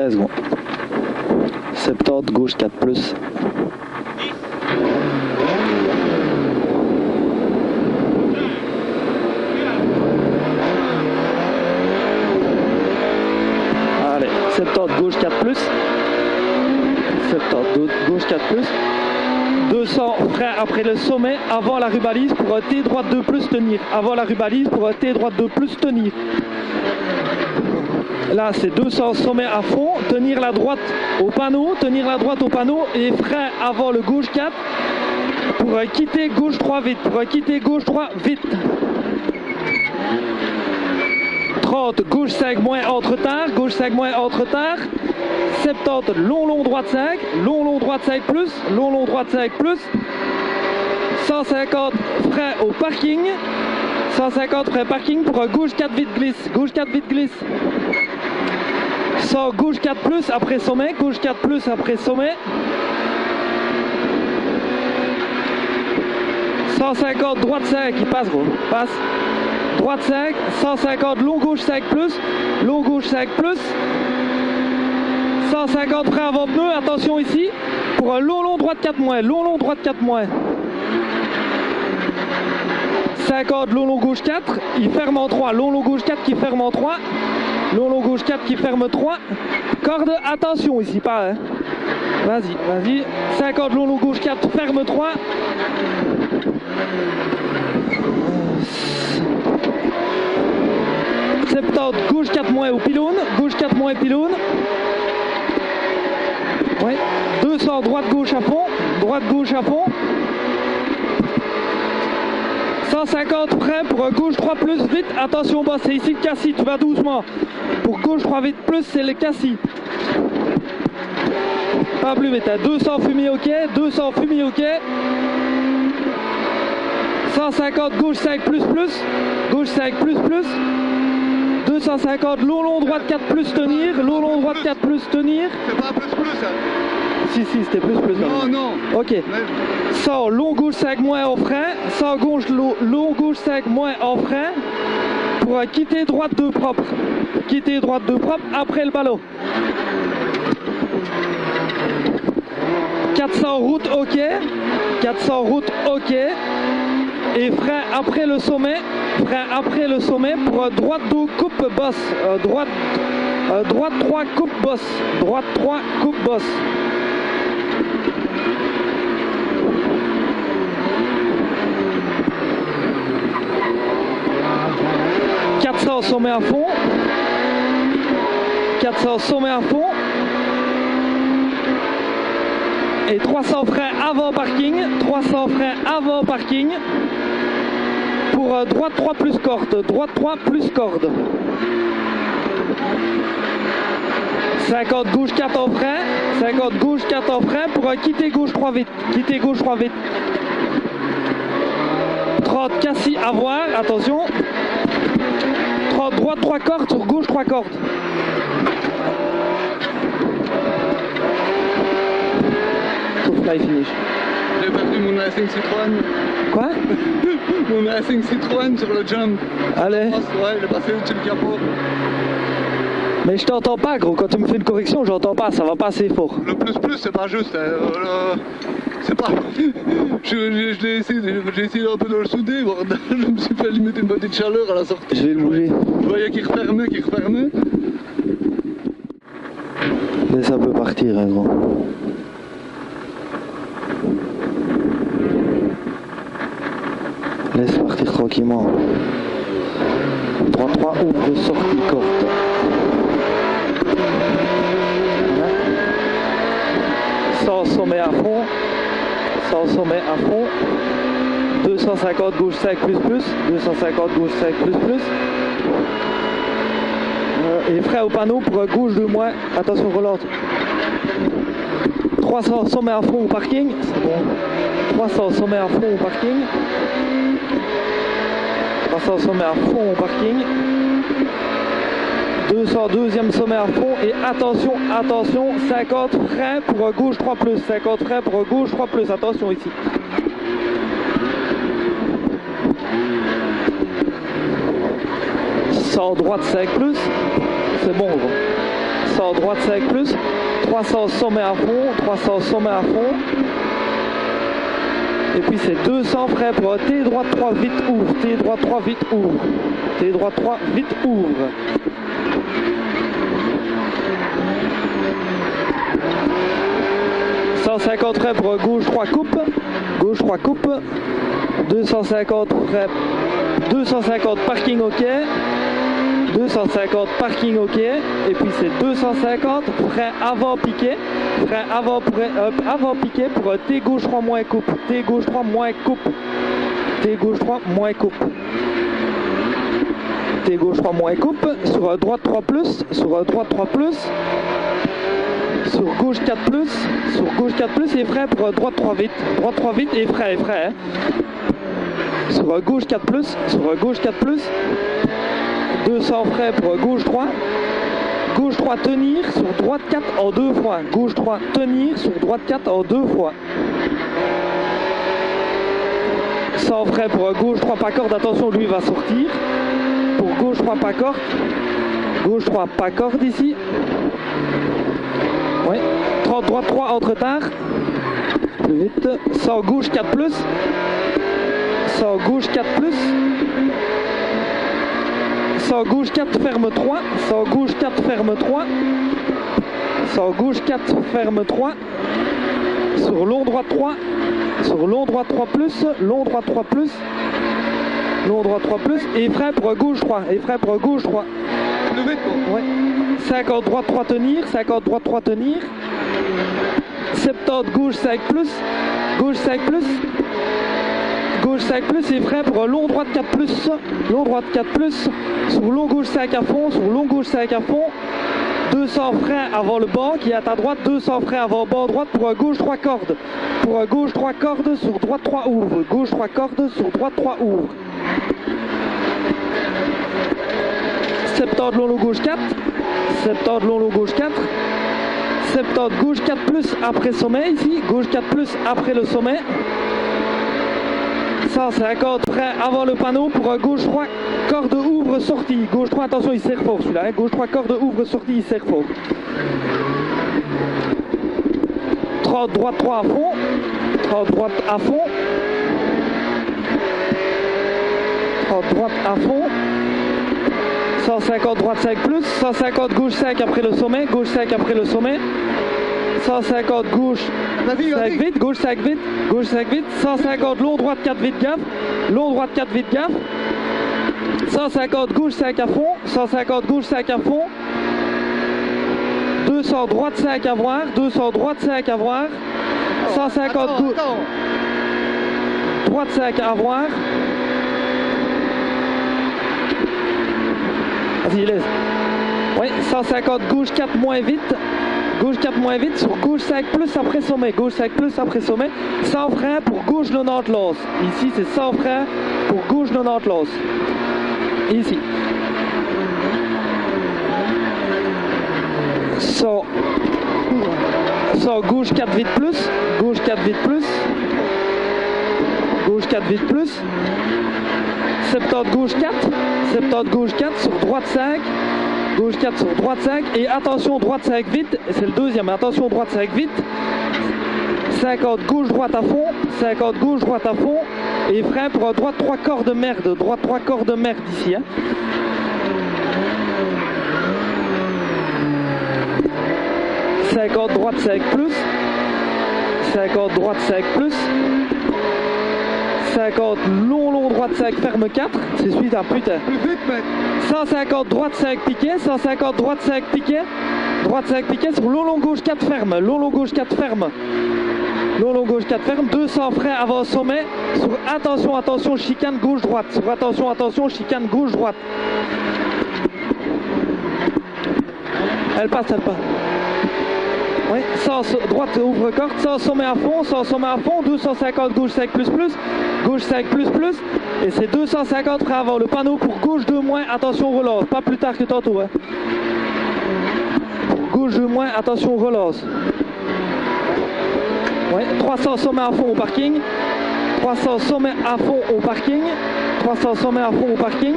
13 gros. 70, gauche 4 plus. Allez, 70, gauche 4 plus. 70, gauche 4 plus. 200 frein après le sommet, avant la rubalise pour un T droite 2 plus tenir. Avant la rubalise pour un T droite 2 plus tenir. Là c'est 200 sommet à fond, tenir la droite au panneau, et frein avant le gauche 4 pour quitter gauche 3 vite, 30, gauche 5 moins entre tard, 70, long droite 5, droite 5 plus, 150 frein au parking, 150 frein parking pour un gauche 4 vite glisse, 100 gauche 4 plus après sommet, 150 droite 5, il passe gros, droite 5, 150 long gauche 5 plus, 150 frein avant pneu, attention ici, pour un long droite 4 moins, 50 long gauche 4, il ferme en 3, long gauche 4 qui ferme en 3, gauche 4 qui ferme 3, corde, attention ici, pas, hein. Vas-y, 50 long gauche 4, ferme 3, 70, gauche 4 moins au pylône, ouais. 200, droite gauche à fond, 150 frein pour un gauche 3 plus vite, attention bas, c'est ici le cassis, tu vas doucement. Pour gauche 3 vite plus, c'est le cassis. Pas plus vite, 200 fumier ok, 150 gauche 5 plus, 250 long droite 4 plus tenir, C'est pas plus hein. Si, c'était plus. Non. Ok. 100 long gauche 5 moins en frein, 100 long gauche 5 moins en frein pour quitter droite 2 propre. Après le ballot. 400 route ok. Et frein après le sommet pour droite 2 coupe boss. Droite 3 coupe boss. 400 sommet à fond. Et 300 freins avant parking. Pour droite 3 plus corde. 50 gauche 4 en frein. Pour quitter gauche 3 vite. 30 cassis à voir, attention. 30 droite 3 cordes sur gauche 3 cordes. Fly finish. J'ai perdu mon Racing Citroën. Quoi? Mon Racing Citroën sur le jump. Allez. Ouais, il est passé au-dessus du capot. Mais je t'entends pas gros, quand tu me fais une correction j'entends pas, ça va pas assez fort. Le plus c'est pas juste, c'est pas... J'ai essayé un peu de le souder, bordel. Je me suis fait limiter une petite chaleur à la sortie. Je vais le bouger. Je voyais qu'il refermait. Mais ça peut partir hein, gros. Laisse partir tranquillement. 3-3 ouvre sortie corde. 100 sommet à fond. 250 gauche 5 plus. Et frein au panneau pour gauche 2 moins. Attention relance. 300 sommet à fond au parking. C'est bon. 300 sommet à fond au parking. 200 deuxième sommet à fond et attention 50 frein pour gauche 3 plus, attention ici. Sans droite 5 plus, c'est bon gros. 100 droite sec plus, 300 sommet à fond, 300 sommet à fond. Et puis c'est 200 frais pour T droite 3 vite ouvre, T droite 3 vite ouvre, T droite 3 vite ouvre. « 150 frais pour gauche 3 coupe, gauche 3 coupe, 250 frais, 250 parking ok, 250 parking ok, et puis c'est 250 frais avant piqué, frais avant piqué pour T gauche 3 moins coupe, T gauche 3 moins coupe, T gauche 3 moins coupe. T gauche 3 moins coupe, sur droite 3 plus, sur droite 3 plus, sur gauche 4 plus, sur gauche 4 plus et frais pour droite 3 vite et frais, hein. Sur gauche 4 plus, sur gauche 4 plus, 200 frais pour gauche 3 tenir sur droite 4 en 2 fois, gauche 3 tenir sur droite 4 en 2 fois. 100 frais pour gauche 3 pas corde, attention lui va sortir. Pour gauche 3 pas corde, gauche 3 pas corde ici. Ouais, 30 droite 3 entre tard, plus vite, 100 gauche 4 plus, 100 gauche 4 plus, 100 gauche 4 ferme 3, 100 gauche 4 ferme 3, 100 gauche 4 ferme 3, sur long droite 3, sur long droite 3 plus, long droite 3 plus, long droite 3 plus, et frais pour gauche 3, et frais pour gauche 3. Ouais. 50 droite 3 tenir, 50 droite 3 tenir, 70 gauche 5 plus, gauche 5 plus, gauche 5 plus et frais pour long droite 4 plus, long droite 4 plus, sur long gauche 5 à fond, sur long gauche 5 à fond, 200 frais avant le banc qui est à ta droite, 200 frais avant banc droite pour gauche 3 cordes, pour gauche 3 cordes sur droite 3 ouvre, gauche 3 cordes sur droite 3 ouvre. 70 long gauche 4, 70 long gauche 4, 70 gauche 4 plus après sommet ici, gauche 4 plus après le sommet, 150 frais avant le panneau pour gauche 3 corde ouvre sortie, gauche 3 attention il serre fort celui-là, hein. Gauche 3 corde ouvre sortie il serre fort. 30 droite 3 à fond, 30 droite à fond, 30 droite à fond, 150 droite 5 plus, 150 gauche 5 après le sommet, gauche 5 après le sommet, 150 gauche 5 vite, gauche 5 vite, gauche 5 vite, 150 long droite 4 vite gaffe, long droite 4 vite gaffe, 150 gauche 5 à fond, 150 gauche 5 à fond, 200 droite 5 à voir, 200 droite 5 à voir, 150 gauche droite 5 à voir. Vas-y, laisse. Oui, 150 gauche 4 moins vite. Gauche 4 moins vite sur gauche 5 plus après sommet. Gauche 5 plus après sommet. 100 freins pour gauche 90 l'os. Ici, c'est 100 freins pour gauche 90 l'os. Ici. 100 gauche 4 vite plus. Gauche 4 vite plus. Gauche 4 vite plus. 70 gauche 4, 70 gauche 4 sur droite 5, gauche 4 sur droite 5 et attention droite 5 vite, c'est le deuxième, attention droite 5 vite, 50 gauche droite à fond, 50 gauche droite à fond et frein pour droite 3 corps de merde, droite 3 corps de merde ici. Hein. « 50 droite 5 plus, 50 droite 5 plus, 50 long droite 5 ferme 4, c'est suite à putain. 150 droite 5 piqué, 150 droite 5 piqué, droite 5 piqué sur long gauche 4 ferme, long gauche 4 ferme, long gauche 4 ferme, 200 frais avant sommet, sur attention chicane gauche droite, sur attention chicane gauche droite. Elle passe. Oui, 100 droite ouvre corde, 100 sommet à fond, 250 gauche 5 plus, gauche 5 plus, et c'est 250 frais avant le panneau pour gauche 2 moins, attention relance, pas plus tard que tantôt. Hein. Pour gauche 2 moins, attention relance. Oui, 300 sommet à fond au parking, 300 sommet à fond au parking, 300 sommet à fond au parking.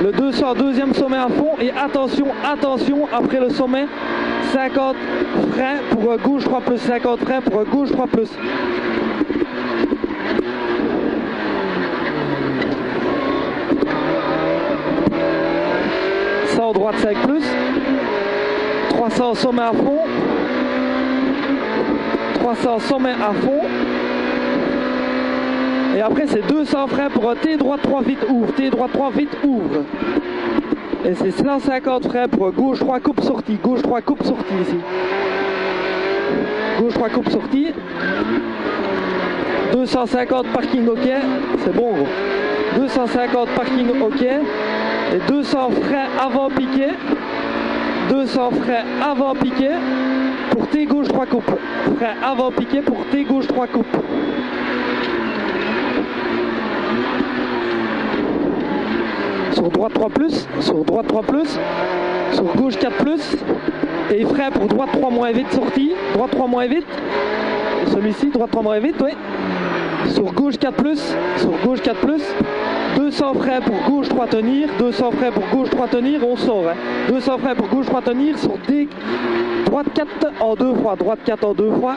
Le 200, deuxième sommet à fond. Et attention, attention, après le sommet, 50 freins pour gauche 3 plus, 50 freins pour gauche 3 plus. Droite 5 plus, 300 sommet à fond, 300 sommet à fond, et après c'est 200 freins pour T droite 3 vite ouvre, T droite 3 vite ouvre, et c'est 150 freins pour gauche 3 coupe sortie, gauche 3 coupe sortie ici, gauche 3 coupe sortie, 250 parking ok, c'est bon gros, 250 parking ok, et 200 freins avant piqué, 200 freins avant piqué pour T gauche 3 coupes, frein avant piqué pour T gauche 3 coupes. Sur droite 3 plus, sur droite 3 plus, sur gauche 4 plus, et frein pour droite 3 moins vite sortie, droite 3 moins vite, celui-ci droite 3 moins vite, oui. Sur gauche 4 plus, sur gauche 4 plus, 200 freins pour gauche 3 tenir, 200 freins pour gauche 3 tenir, on sort. Hein. 200 freins pour gauche 3 tenir sur D, droite 4 en 2 fois, droite 4 en 2 fois.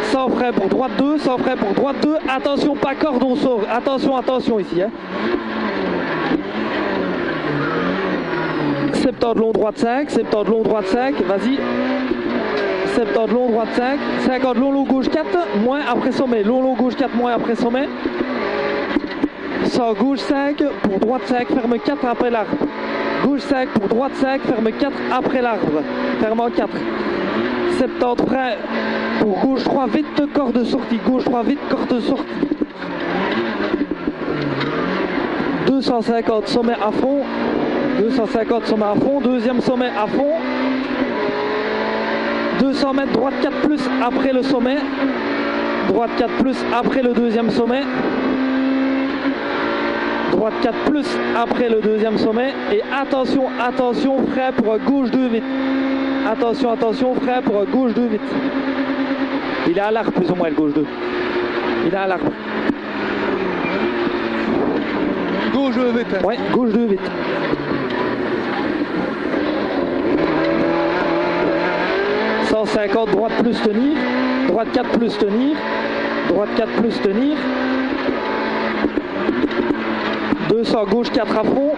100 freins pour droite 2, 100 freins pour droite 2, attention pas corde, on sort, attention, attention ici. Hein. 70 long droite 5, 70 long droite 5, vas-y. 70 long droite 5, 50 long gauche 4, moins après sommet, long gauche 4, moins après sommet. 100 gauche 5, pour droite 5, ferme 4 après l'arbre. Gauche 5, pour droite 5, ferme 4 après l'arbre. Ferme en 4. 70 freins, pour gauche 3, vite corde sortie. Gauche 3, vite corde sortie. 250 sommet à fond. 250 sommet à fond. Deuxième sommet à fond. 200 mètres, droite 4 plus après le sommet. Droite 4 plus après le deuxième sommet. Droite 4 plus après le deuxième sommet. Et attention, attention, frein pour gauche 2 vite. Attention, attention, frein pour gauche 2 vite. Il est à l'arbre plus ou moins le gauche 2. Il est à l'arbre. Gauche 2 vite. Hein. Ouais, gauche 2 vite. « 150, droite plus tenir, droite 4 plus tenir, droite 4 plus tenir, 200 gauche 4 à fond,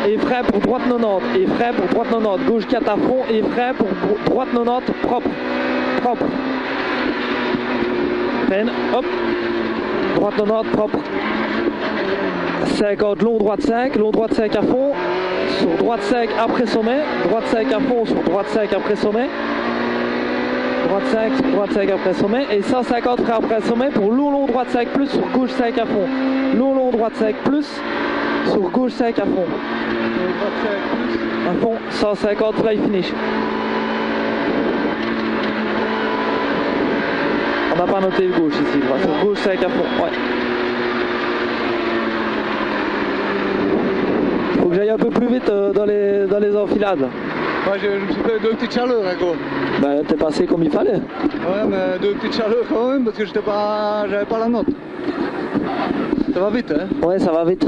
et frein pour droite 90, et frein pour droite 90, gauche 4 à fond, et frein pour droite 90, propre, propre. Freine, hop, droite 90, propre. 50 long droite 5 à fond, sur droite 5 après sommet, droite 5 à fond, sur droite 5 après sommet. Droite 5 après sommet et 150 freins après sommet pour long droite 5 plus sur gauche 5 à fond. Long droite 5 plus sur gauche 5 à fond. À fond, 150 fly finish. On n'a pas noté le gauche ici, sur gauche 5 à fond. Ouais. Faut que j'aille un peu plus vite dans les enfilades. Ouais, je me suis fait 2 petites chaleurs, hein, gros. Bah, t'es passé comme il fallait. Ouais, mais 2 petites chaleurs quand même, parce que j'avais pas la note. Ça va vite, hein? Ouais, ça va vite.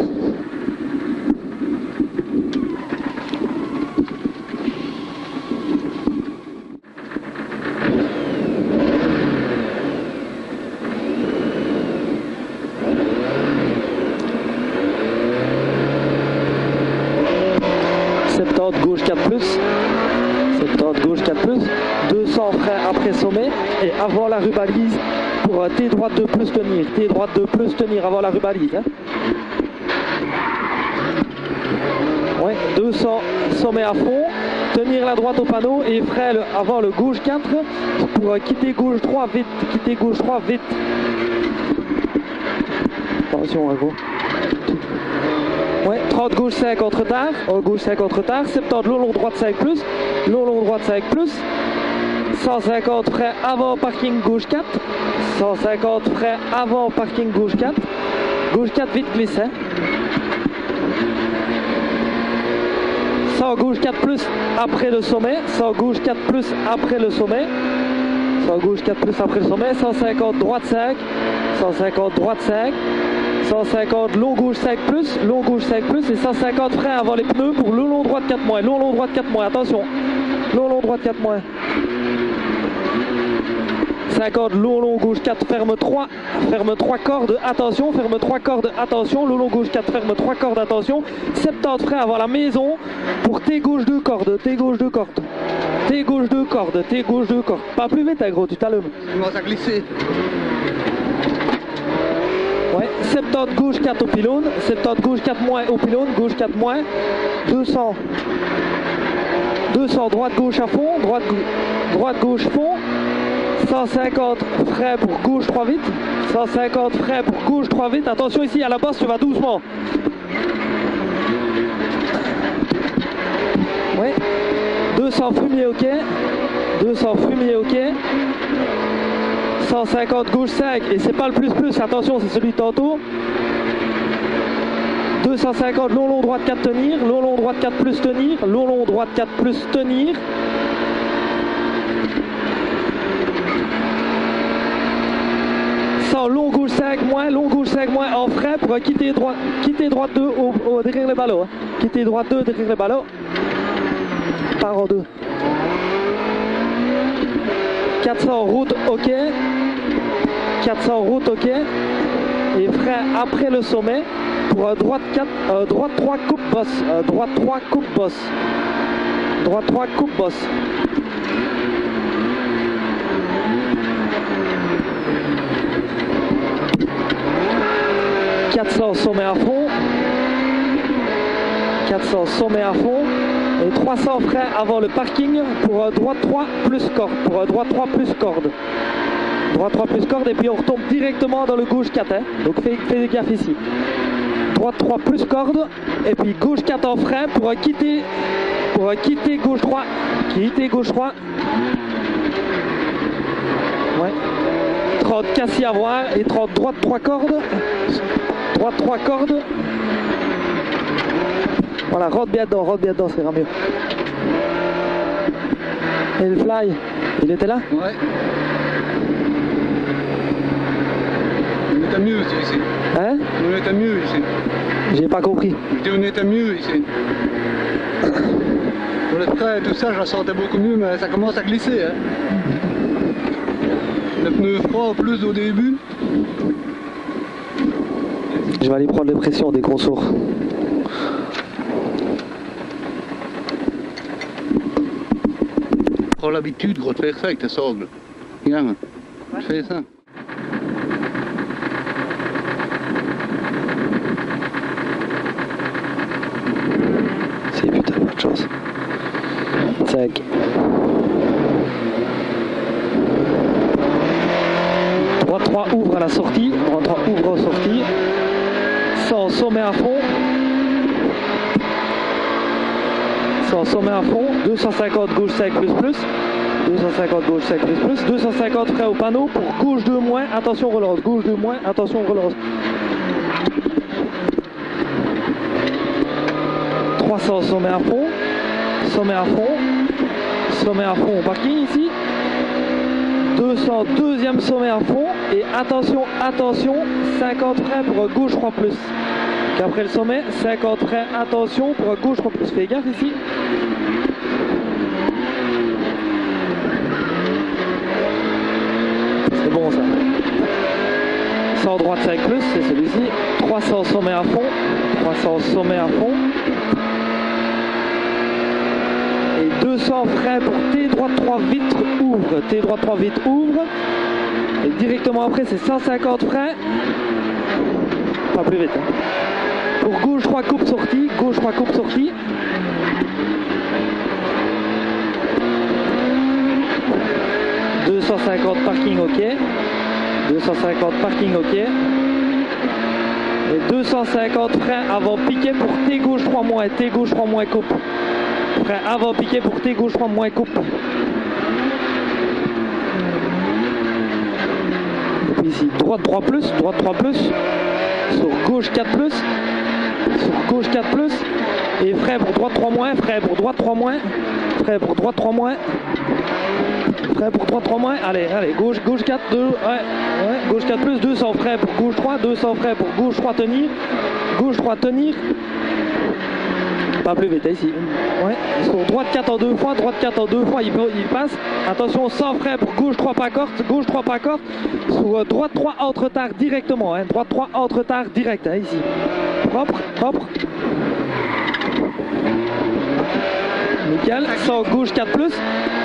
Gauche 4 plus, 70 gauche 4 plus, 200 freins après sommet et avant la rubalise pour T droite 2 plus tenir, T droite 2 plus tenir avant la rubalise. Hein. Ouais, 200 sommet à fond, tenir la droite au panneau et frein avant le gauche 4 pour quitter gauche 3 vite, quitter gauche 3 vite. Attention, gros. Ouais, 30 gauche 5 en retard, gauche 5 en retard, 70 long droite 5 plus, long droite 5 plus, 150 freins avant parking gauche 4, 150 freins avant parking gauche 4, gauche 4 vite glisse, hein. 100 gauche 4 plus après le sommet, 100 gauche 4 plus après le sommet, 100 gauche 4 plus après le sommet, 150 droite 5, 150 droite 5, 150 long gauche 5 plus, long gauche 5 plus et 150 frein avant les pneus pour le long droite 4 moins, long droite 4 moins, attention, long droite 4 moins. 50 long gauche 4, ferme 3 cordes, attention, ferme 3 cordes, attention, long gauche 4, ferme 3 cordes, attention, 70 frein avant la maison pour T gauche 2 cordes, T gauche 2 cordes, T gauche 2 cordes, T gauche 2 cordes, pas plus vite gros, tu t'allumes. Il commence à glisser. Ouais, 70 gauche 4 au pylône, 70 gauche 4 moins au pylône, gauche 4 moins, 200 droite gauche à fond, droite gauche fond, 150 frein pour gauche 3 vite, 150 frein pour gauche 3 vite, attention ici à la bosse tu vas doucement. Ouais, 200 fumier ok, 200 fumier ok. 150 gauche 5 et c'est pas le plus, attention c'est celui de tantôt. 250 long droite 4 tenir, long droite 4 plus tenir, long droite 4 plus tenir. 100 long gauche 5 moins en frein pour quitter droite 2 derrière les ballots. Hein. Quitter droite 2 derrière les ballots. Par en 2. 400 route ok. 400 route ok. Et frein après le sommet pour droite 4, droite 3 coupe bosse. Droite 3 coupe bosse. Droite 3 coupe bosse. « 400 sommet à fond, 400 sommet à fond et 300 frein avant le parking pour droite 3 plus corde, pour droite 3 plus corde. Droite 3 plus corde et puis on retombe directement dans le gauche 4, hein. Donc fais gaffe ici. Droite 3 plus corde et puis gauche 4 en frein pour quitter gauche 3, quitter gauche 3. Ouais. 30 cassis à voir et 30 droite 3 cordes. Droite 3 cordes. Voilà, rentre bien dedans, ça ira mieux. Et le fly, il était là? Ouais. On était mieux ici. Hein? On était mieux ici. J'ai pas compris. Je dis on était mieux ici. Pour le frein et tout ça, je la sentais beaucoup mieux, mais ça commence à glisser. Hein. Le pneu froid en plus au début. Je vais aller prendre les pressions des gros sourds. Prends l'habitude gros de faire ça avec tes sangles. Regarde, je fais ça. C'est putain de bonne chose. 5. Droite 3 ouvre à la sortie, droite 3 ouvre aux sorties. 100 sommet à fond. 100 sommet à fond. 250 gauche 5 plus plus. 250 gauche 5 plus plus. 250 frein au panneau pour gauche 2 moins. Attention relance. Gauche 2 moins. Attention relance. 300 sommet à fond. Sommet à fond. Sommet à fond au parking ici. 200 deuxième sommet à fond et attention 50 freins pour gauche 3 plus. Qu'après le sommet 50 freins, attention pour gauche 3 plus. Fais gaffe ici. C'est bon ça. 100 droite 5 plus, c'est celui-ci. 300 sommet à fond. 300 sommet à fond. Et 200 freins pour T droite 3 vite ouvre. T droite 3 vite ouvre. Et directement après c'est 150 freins. Pas plus vite. Hein. Pour gauche 3 coupe sortie. Gauche 3 coupe sortie. « 250 parking ok. 250 parking ok. Et 250 freins avant piqué pour T gauche 3 moins. T gauche 3 moins coupe. Frein avant piqué pour T gauche 3 moins coupe. Et puis ici, droite 3 plus, droite 3 plus. Sur gauche 4 plus. Sur gauche 4 plus. Et frein pour droite 3 moins, frein pour droite 3 moins. Frein pour droite 3 moins. Frais pour 3, 3 moins. Allez, allez, gauche 4, 2, ouais, gauche 4 plus, 200 frais pour gauche 3, 200 frais pour gauche 3 tenir. Gauche 3 tenir. Pas plus vite, ici. Ouais, sur droite 4 en 2 fois, droite 4 en 2 fois, il passe. Attention, sans frais pour gauche 3 pas corte, gauche 3 pas corte. Sur droite 3 entre retard directement, hein. Droite 3 entre retard direct, hein, ici. Propre, propre. Nickel, sans gauche 4 plus.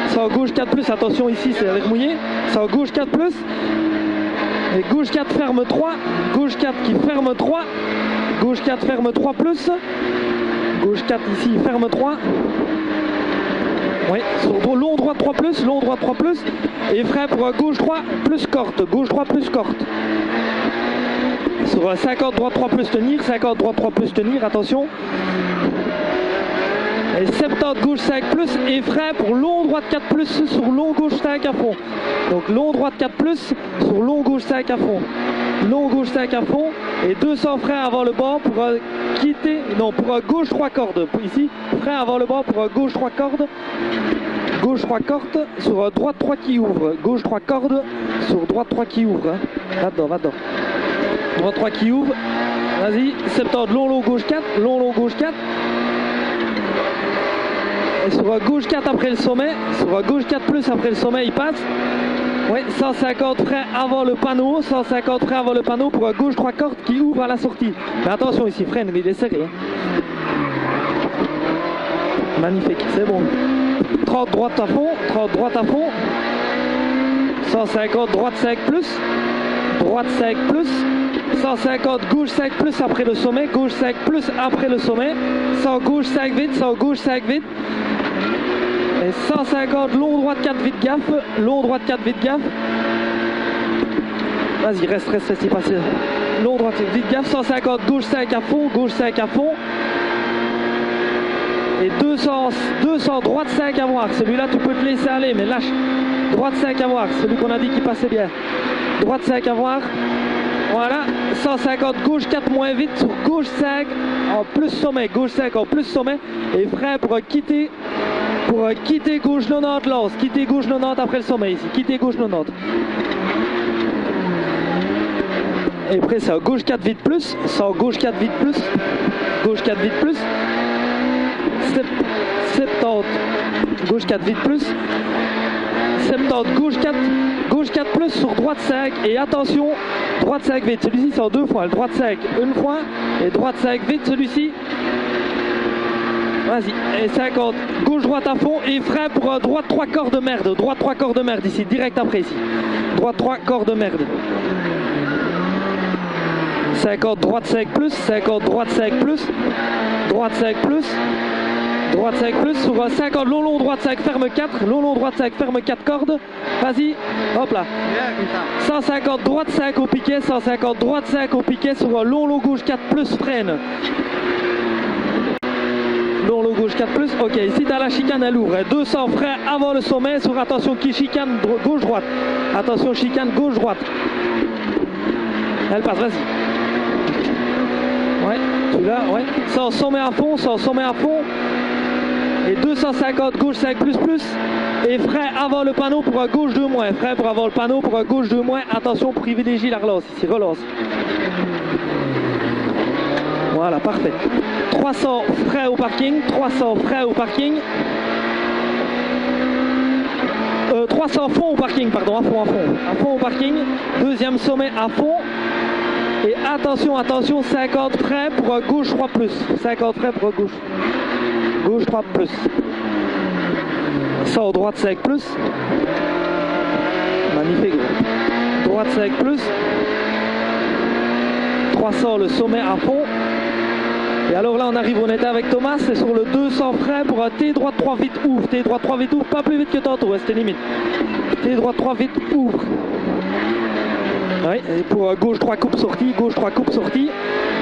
Sans gauche 4 plus, attention ici, c'est avec mouillé. Sans gauche 4 plus. Et gauche 4 ferme 3. Gauche 4 qui ferme 3. Gauche 4 ferme 3 plus. Gauche 4 ici, ferme 3. Oui, sur long droit 3 plus, long droit 3 plus. Et frais pour gauche 3 plus corte. Gauche 3 plus corte. Sur 50 droit 3 plus tenir, 50 droit 3 plus tenir, attention. Et 70 gauche 5 plus et frais pour long droite 4 plus sur long gauche 5 à fond. Donc long droite 4 plus sur long gauche 5 à fond. Long gauche 5 à fond et 200 frais avant le bord pour quitter, non pour gauche 3 cordes. Ici, frais avant le bord pour gauche 3 cordes. Gauche 3 cordes sur droite 3 qui ouvre. Gauche 3 cordes sur droite 3 qui ouvre. Va-dedans, va-dedans. Droite 3 qui ouvre. Vas-y, 70 long gauche 4, long gauche 4. Et sur gauche 4 après le sommet, sur gauche 4 plus après le sommet, il passe. Oui, 150 frais avant le panneau, 150 frais avant le panneau pour gauche 3 cordes qui ouvre à la sortie. Mais attention ici, freine, il est serré. Magnifique, c'est bon. 30 droite à fond, 30 droite à fond. 150 droite 5 plus, droite 5 plus. 150 gauche 5 plus après le sommet, gauche 5 plus après le sommet. 100 gauche 5 vite, 100 gauche 5 vite. Et 150 long droite 4 vite gaffe, long droite 4 vite gaffe. Vas-y, reste, il passe. Long droite vite gaffe, 150 gauche 5 à fond, gauche 5 à fond. Et 200 droite 5 à voir. Celui-là tu peux te laisser aller, mais lâche. Droite 5 à voir, celui qu'on a dit qui passait bien. Droite 5 à voir. Voilà, 150 gauche 4 moins vite sur gauche 5 en plus sommet, gauche 5 en plus sommet et frais pour quitter gauche 90 lance, quitter gauche 90 après le sommet ici, quitter gauche 90. Et après c'est gauche 4 vite plus, sans gauche 4 vite plus, gauche 4 vite plus, 70 gauche 4 vite plus, 70 gauche 4 plus sur droite 5 et attention droite 5 vite, celui-ci c'est en 2 fois, droite 5 une fois et droite 5 vite celui-ci. Vas-y, et 50, gauche droite à fond et frais pour droite 3 corps de merde, droite 3 corps de merde ici, direct après ici. Droite 3 corps de merde. 50 droite 5 plus, 50 droite 5 plus, droite 5 plus. Droite 5 plus, sur 50, long droite 5, ferme 4, long droite 5, ferme 4 cordes, vas-y, hop là. 150 droite 5 au piquet, 150 droite 5 au piquet, sur long gauche 4 plus, freine. Long gauche 4 plus, ok, ici t'as la chicane, elle ouvre, 200 frais avant le sommet, sur attention qui chicane gauche-droite, attention chicane gauche-droite. Elle passe, vas-y. Ouais, celui-là, ouais, sans sommet à fond, et 250 gauche 5 plus plus et frais avant le panneau pour gauche 2 moins, frais pour avant le panneau pour gauche 2 moins, attention privilégie la relance ici, relance. Voilà, parfait. 300 frais au parking, 300 frais au parking. 300 fonds au parking, pardon, à fond au parking, deuxième sommet à fond. Et attention, 50 frais pour gauche 3 plus, 50 frais pour gauche. Gauche 3 plus. 100 droite 5 plus. Magnifique. Droite 5 plus. 300 le sommet à fond. Et alors là on arrive, on était avec Thomas, c'est sur le 200 frais pour un T droite 3 vite ouvre. T droite 3 vite ouvre, pas plus vite que tantôt, c'était limite. T droite 3 vite ouvre. Oui, et pour gauche 3 coupe sortie, gauche 3 coupe sortie,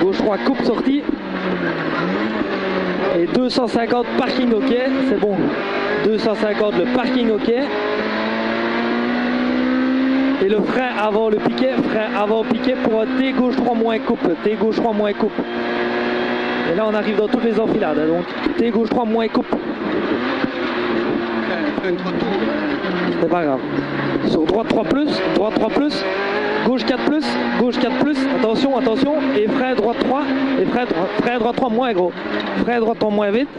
gauche 3 coupe sortie. Et 250 parking ok, c'est bon. 250 le parking ok. Et le frein avant le piquet, frein avant piquet pour T gauche 3 moins coupe, T gauche 3 moins coupe. Et là on arrive dans toutes les enfilades, donc T gauche 3 moins coupe. c'est pas grave. Sur droite 3 plus, droite 3 plus, gauche 4 plus, gauche 4 plus, attention, attention, et frein droite 3, et frein droite 3 moins gros, frein droite 3 moins vite,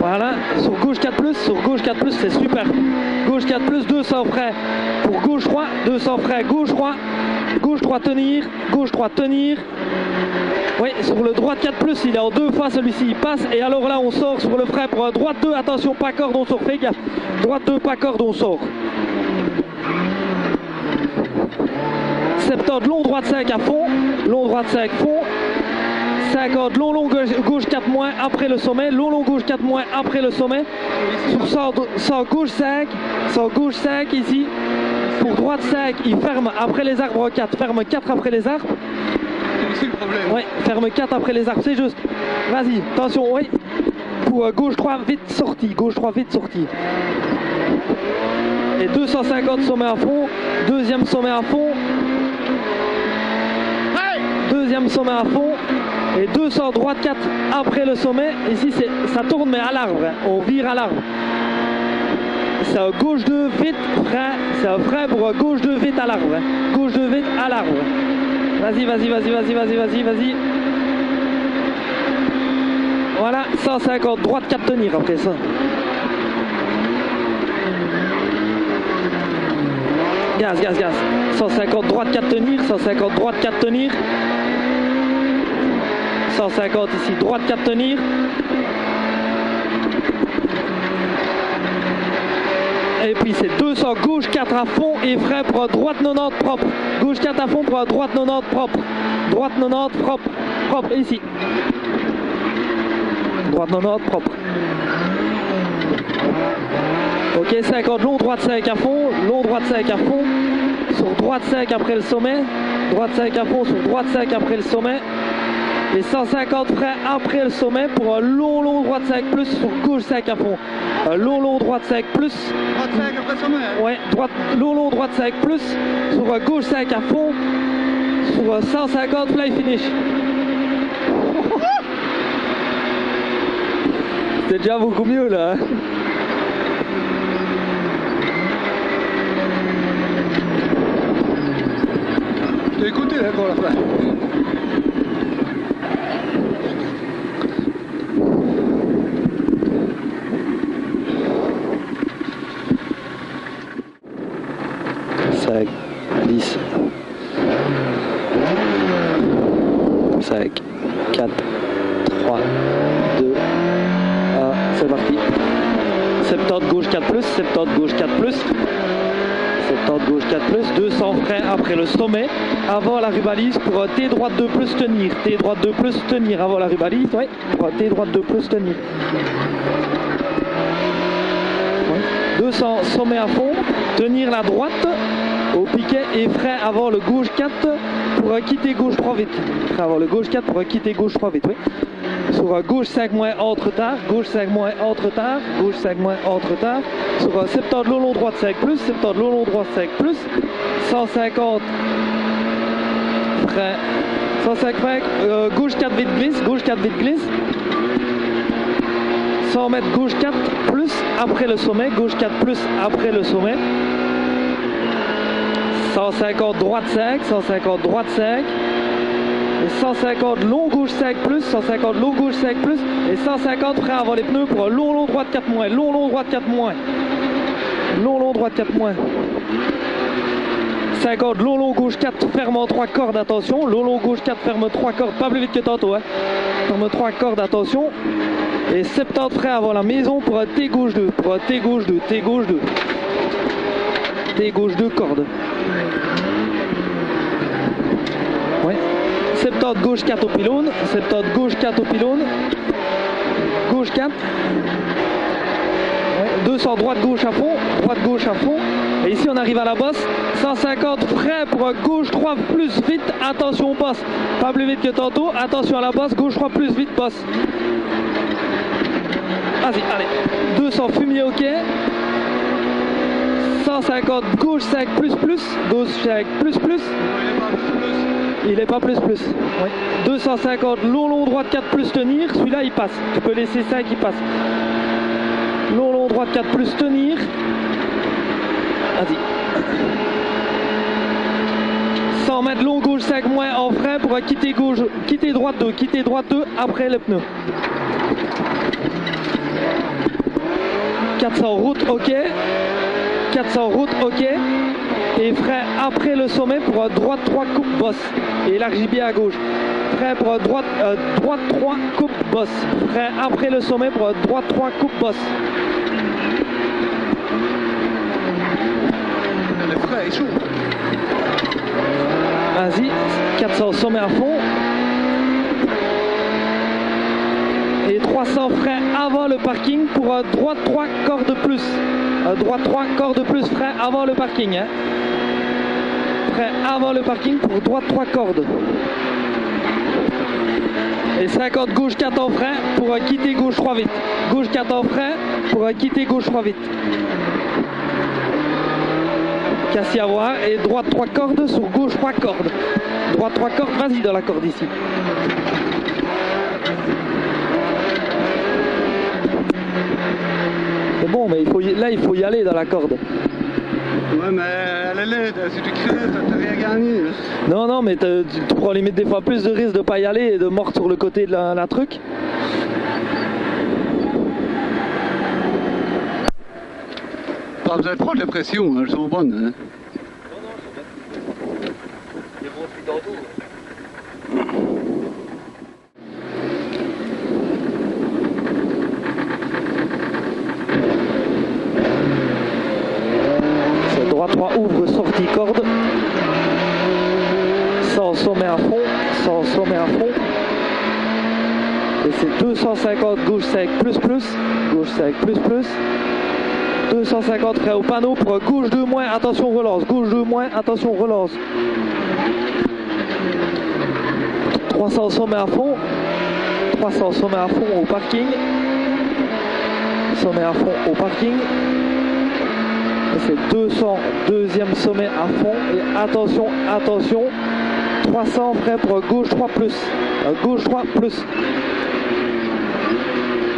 voilà, sur gauche 4 plus, c'est super, gauche 4 plus, 200 frein, pour gauche 3, 200 frein, gauche 3 tenir, gauche 3 tenir, oui, sur le droite 4 plus, il est en 2 fois, celui-ci il passe, et alors là on sort sur le frein pour droite 2, attention, pas corde, on sort, fais gaffe, droite 2, pas corde, on sort. 70, long droite 5 à fond, long droite 5 fond, 50, long gauche 4 moins après le sommet, long gauche 4 moins après le sommet, sur 100 gauche 5, 100 gauche 5 ici, pour droite 5, il ferme après les arbres 4, ferme 4 après les arbres. C'est le problème. Oui, ferme 4 après les arbres, c'est juste. Vas-y, attention, oui. Pour gauche 3, vite sorti, gauche 3, vite sorti. Et 250 sommet à fond, deuxième sommet à fond. Deuxième sommet à fond. Et 200 droite 4 après le sommet. Ici, ça tourne mais à l'arbre, hein. On vire à l'arbre. C'est un gauche 2, vite, frein. C'est un frein pour un gauche 2, vite à l'arbre. Hein. Gauche 2, vite à l'arbre. Vas-y, vas-y, vas-y, vas-y, vas-y, vas-y, vas-y. Voilà, 150, droite 4 tenir après ça. Gaz, gaz, gaz. 150, droite 4 tenir, 150, droite 4 tenir. 150 ici, droite 4 tenir. Et puis c'est 200, gauche 4 à fond et frein pour droite 90 propre. Gauche 4 à fond pour droite 90 propre. Droite 90 propre. Propre ici. Droite 90 propre. Ok, 50, long droite 5 à fond. Long droite 5 à fond. Sur droite 5 après le sommet. Droite 5 à fond sur droite 5 après le sommet. Et 150 freins après le sommet pour un long droite 5 plus sur gauche 5 à fond. Un long droite 5 plus. Droite 5 après le sommet. Hein. Ouais, long droite 5 plus sur gauche 5 à fond. Sur 150 fly finish. C'est déjà beaucoup mieux là. Hein. T'as écouté là quand la fin. Cinq, 10, 5, 4, 3, 2, 1, c'est parti. 70 gauche 4 plus, 70 gauche 4 plus, 70 gauche 4 plus, 200 freins après le sommet, avant la rubalise pour T droite 2 plus tenir, T droite 2 plus tenir avant la rubalise, ouais, pour T droite 2 plus tenir. Ouais. 200 sommet à fond, tenir la droite au piquet et frein avant le gauche 4 pour quitter gauche 3 vite. Frein avant le gauche 4 pour quitter gauche 3 vite, oui. Sur gauche 5 moins entre tard, gauche 5 moins entre tard, gauche 5 moins entre tard. Sur 70 long droite 5 plus, 70 long droite 5 plus, 150 frein, 105 frein, gauche 4 vite glisse, gauche 4 vite glisse. 100 mètres gauche 4 plus après le sommet, gauche 4 plus après le sommet. 150 droite 5, 150 droite 5. Et 150 long gauche 5 plus, 150 long gauche 5 plus et 150 frein avant les pneus pour un long droite 4 moins, long droite 4 moins, long droite 4 moins. 50 long gauche 4 ferme en 3 cordes, attention, long gauche 4 ferme 3 cordes, pas plus vite que tantôt, hein. Ferme 3 cordes, attention. Et 70 frein avant la maison pour un T gauche 2, pour un T gauche 2, T gauche 2. T gauche 2 cordes. Ouais. 70 gauche 4 au pylône, 70 gauche 4 au pylône, gauche 4, ouais. 200 droite gauche à fond, et ici on arrive à la bosse, 150 frein pour un gauche 3 plus vite, attention bosse, pas plus vite que tantôt, attention à la bosse, gauche 3 plus vite bosse. Vas-y, allez, 200 fumier ok, 150 gauche 5 plus, gauche 5 plus. Il est pas plus. Oui. 250 long droite 4 plus tenir. Celui-là il passe. Tu peux laisser 5 il passe. Long droite 4 plus tenir. Vas-y. 100 mètres long, gauche 5 moins en frein pour quitter gauche, quitter droite 2, après le pneu. 400 route, ok. 400 route, ok. Et frein après le sommet pour droite 3 coupe bosse. Et élargis bien à gauche. Frein pour droite 3 coupe bosse. Frein après le sommet pour droite 3 coupe bosse. Le frein est chaud. Vas-y, 400 sommet à fond. Et 300 frein avant le parking pour droite 3 cordes plus. Droite 3 cordes plus, frein avant le parking. Hein. Frein avant le parking pour droite 3 cordes. Et 50 gauche 4 en frein pour quitter gauche 3 vite. Gauche 4 en frein pour quitter gauche 3 vite. Casse à voir. Et droite 3 cordes sur gauche 3 cordes. Droite 3 cordes, vas-y dans la corde ici. C'est bon, mais là il faut y aller dans la corde. Ouais, mais elle est laide, si tu crées, t'as rien gagné. Non, non, mais tu prends limite des fois plus de risques de pas y aller et de mordre sur le côté de la truc. Pas besoin de prendre les pressions, elles sont bonnes. Hein. Droit 3 ouvre, sortie corde. 100 sommet à fond, 100 sommet à fond. Et c'est 250 gauche 5 plus plus, gauche 5 plus plus. 250 frein au panneau pour gauche 2 moins, attention relance, gauche 2 moins, attention relance. 300 sommet à fond, 300 sommet à fond au parking. Sommet à fond au parking. C'est 200 deuxième sommet à fond et attention, attention, 300 frein pour gauche 3 plus, gauche 3 plus.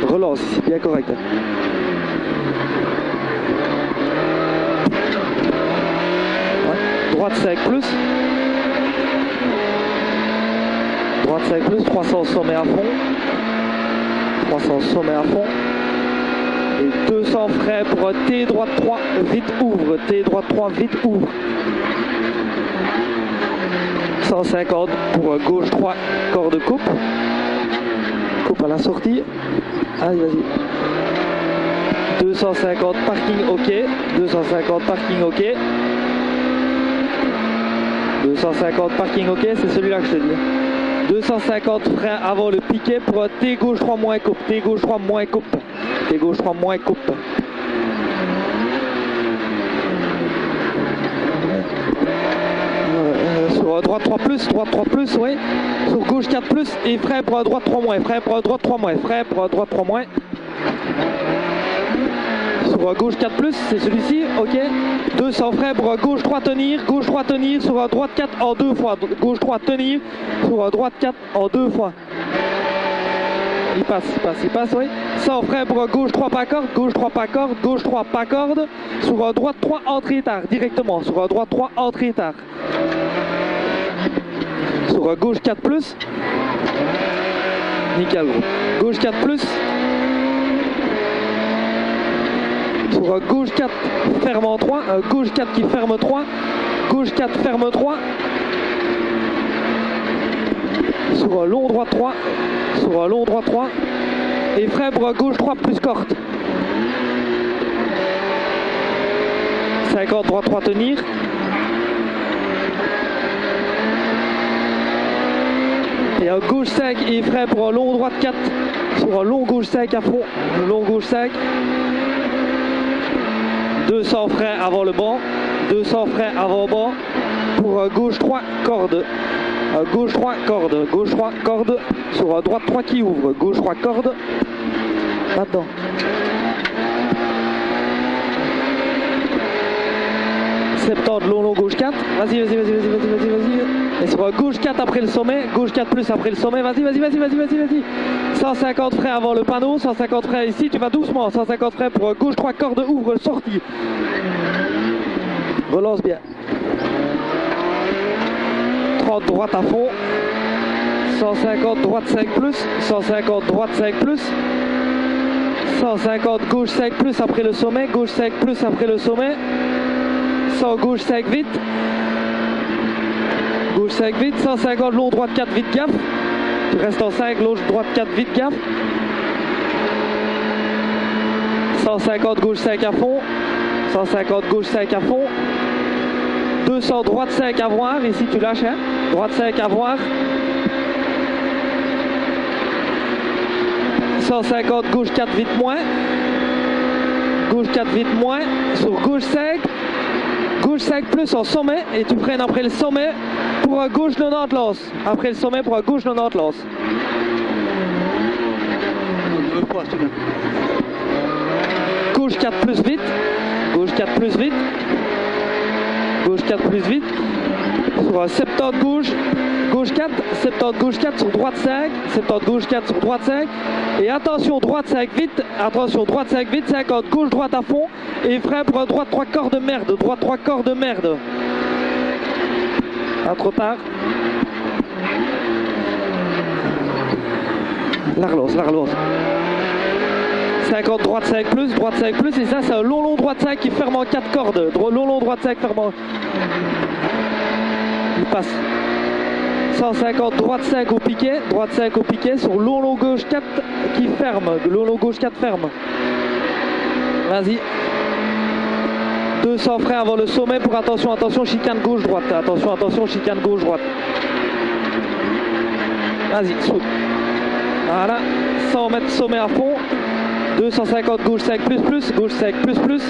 Relance, c'est bien correct. Ouais. Droite 5 plus. Droite 5 plus, 300 sommet à fond. 300 sommet à fond. Et 200 frein pour T droite 3, vite ouvre. T droite 3, vite ouvre. 150 pour gauche 3, corde coupe. Coupe à la sortie. Allez, vas-y. 250 parking ok. 250 parking ok. 250 parking ok, c'est celui-là que je te dis. 250 frein avant le piquet pour T gauche 3 moins coupe. T gauche 3 moins coupe. T gauche 3 moins coupe. Sur droite 3 plus, droite 3 plus, oui. Sur gauche 4 plus et frein pour droite 3 moins. Frein pour droite 3 moins. Frein pour droite 3 moins. Sur gauche 4 plus, c'est celui-ci, ok. 200 frein pour gauche 3 tenir sur droite 4 en 2 fois. Gauche 3 tenir sur droite 4 en 2 fois. Il passe, oui. 100 frein pour gauche 3 pas corde, gauche 3 pas corde, gauche 3 pas corde. Sur droite 3 entrée tard, directement. Sur droite 3 entrée tard. Sur gauche 4 plus. Nickel, gros. Gauche 4 plus. Sur gauche 4 ferme en 3, gauche 4 qui ferme 3, gauche 4 ferme 3, sur long droit 3, sur long droit 3, et frein pour gauche 3 plus corde. 50 droit 3 tenir. Et gauche 5 et frein pour long droite 4, sur long gauche 5 à fond, long gauche 5. 200 freins avant le banc, 200 freins avant banc pour gauche 3 corde, gauche 3 corde, gauche 3 corde sur droite 3 qui ouvre, gauche 3 corde, là-dedans. Septante long gauche 4, vas-y. Et sur gauche 4 après le sommet, gauche 4 plus après le sommet, vas-y. 150 freins avant le panneau, 150 freins ici, tu vas doucement, 150 freins pour gauche 3 corde ouvre sortie. Relance bien. 30 droite à fond. 150 droite 5 plus. 150 droite 5 plus. 150 gauche 5 plus après le sommet. Gauche 5 plus après le sommet. 100 gauche 5 vite. Gauche 5 vite. 150 long droite 4 vite gaffe. Tu restes en 5 gauche droite 4 vite gaffe. 150 gauche 5 à fond. 150 gauche 5 à fond. 200 droite 5 à voir. Ici tu lâches. Hein? Droite 5 à voir. 150 gauche 4 vite moins. Gauche 4 vite moins. Sur gauche 5. Gauche 5 plus en sommet. Et tu freines après le sommet pour un gauche 90 lance. Après le sommet pour un gauche 90 lance. Gauche 4 plus vite. Gauche 4 plus vite. Gauche 4 plus vite. Sur un 70 gauche. Gauche 4. 70 gauche 4 sur droite 5. 70 gauche 4 sur droite 5. Et attention droite 5 vite. Attention droite 5 vite. 50 gauche droite à fond. Et frein pour un droite 3 quarts de merde. Droite 3 quarts de merde. Ah, trop tard. La relance, la relance. 50 droite 5 plus, droite 5 plus, et ça c'est un long droite 5 qui ferme en 4 cordes. Long droite 5 ferme en... Il passe. 150 droite 5 au piquet, droite 5 au piquet sur long gauche 4 qui ferme. Long gauche 4 ferme. Vas-y. 200 freins avant le sommet pour attention, attention, chicane gauche droite. Attention, attention, chicane gauche droite. Vas-y, saute. Voilà. 100 mètres sommet à fond. 250 gauche 5 plus plus, gauche 5 plus plus.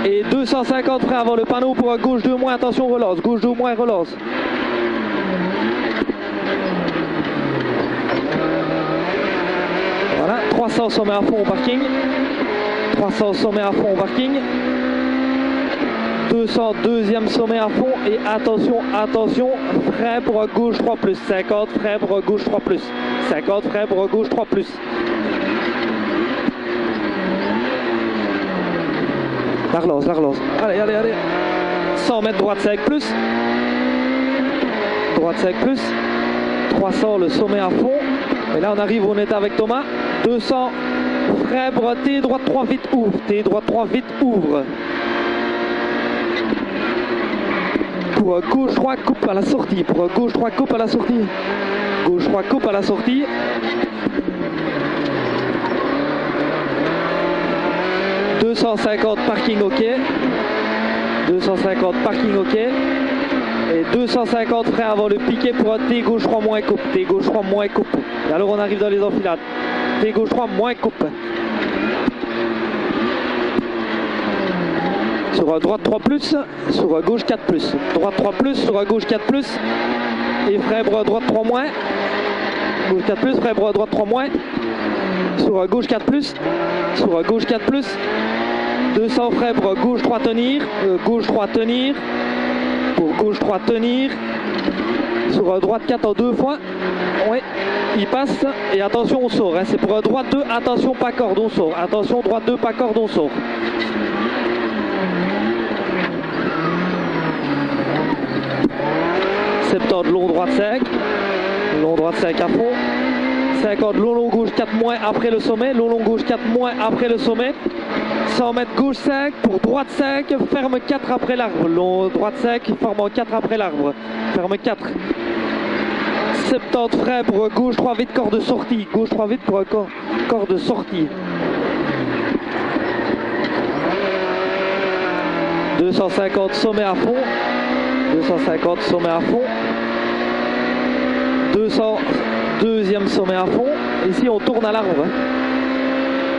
Et 250 freins avant le panneau pour un gauche 2 moins, attention relance, gauche 2 moins relance. Voilà, 300 sommet à fond au parking. 300 sommet à fond au parking. 200 deuxième sommet à fond et attention, attention, frein pour un gauche 3 plus. 50 frein pour un gauche 3 plus. 50 frein pour un gauche 3 plus. La relance, la relance. Allez, allez, allez. 100 mètres droite 5 plus. Droite 5 plus. 300 le sommet à fond. Et là on arrive, on est avec Thomas. 200 frein pour un T droite 3 vite ouvre. T droite 3 vite ouvre. Pour un gauche 3 coupe à la sortie. Pour un gauche 3 coupe à la sortie. Gauche 3 coupe à la sortie. « 250 parking ok. 250 parking ok. Et 250 frein avant le piquet pour un T gauche 3 moins coupe. T gauche 3 moins coupe. Et alors on arrive dans les enfilades. T gauche 3 moins coupe. Sur un droite 3 plus, sur un gauche 4 plus. Droite 3 plus, sur un gauche 4 plus. Et frein pour un droite 3 moins. Gauche 4 plus, frein pour un droite 3 moins. Sur un gauche 4 plus. Sur un gauche 4 plus. 200 frein pour un gauche 3 tenir. Gauche 3 tenir. Pour gauche 3 tenir. Sur un droite 4 en 2 fois. Ouais, il passe. Et attention, on sort. Hein. C'est pour un droite 2. Attention, pas corde, on sort. Attention, droite 2, pas corde, on sort. Long droite 5, long droite 5 à fond, 50 long gauche 4 moins après le sommet, long gauche 4 moins après le sommet, 100 mètres gauche 5 pour droite 5, ferme 4 après l'arbre, long droite 5, forme en 4 après l'arbre, ferme 4, 70 frein pour gauche 3 vite corps de sortie, gauche 3 vite pour un corps de sortie, 250 sommet à fond, 250 sommet à fond, 200 deuxième sommet à fond. Ici on tourne à l'arbre.